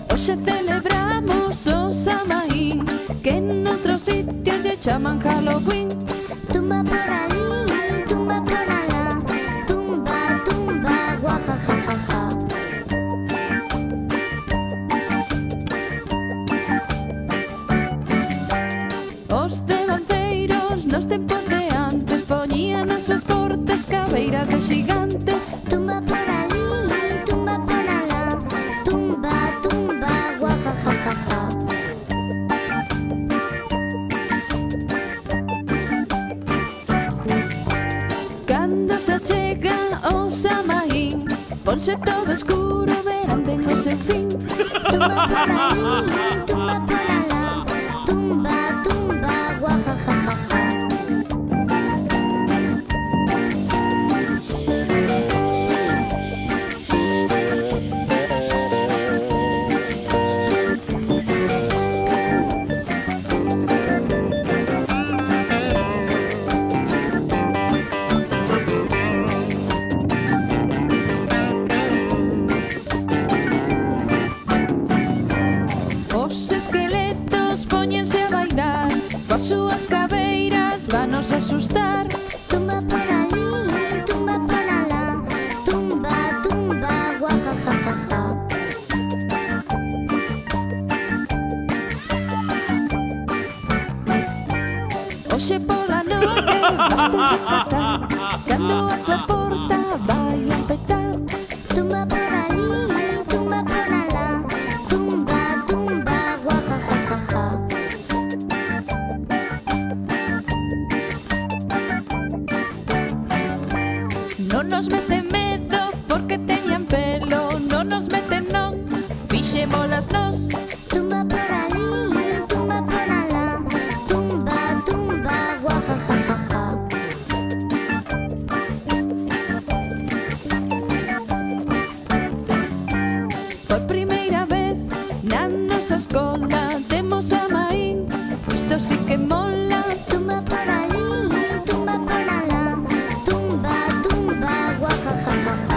Hoxe celebramos o Samaín, que en outros sitios lle chaman Halloween. Tumba por ali, tumba por alá, tumba, tumba, guajajajaja. Os devanceiros nos tempos de antes poñían as súas portas cabeiras de xigantes. Tumba por ali, tumba por alá, tumba, tumba, guajajajaja. Cando se achega o Samaín, ponse todo escuro, verán ten o seu fin. Tumba por ali, tumba por alá, tumba, tumba, guajajajaja. Os esqueletos póñense a bailar, coas súas cabeiras vanos asustar. Tumba por ali, tumba por alá, tumba, tumba, guajajajaja. Hoxe pola noite baste retratar, cando a tua porta vai a petar. Tumba por ali, tumba por alá, tumba, tumba, guajajajaja. Non nos meten medo porque teñan pelo, non nos meten non, fixémolas nós. Tumba por ali, tumba por alá, tumba, tumba, guajajajaja. Por primeira vez na nosa escola temos Samaín, isto sí que mola. Tumba por ali, tumba por alá, tumba, tumba, guajajajaja.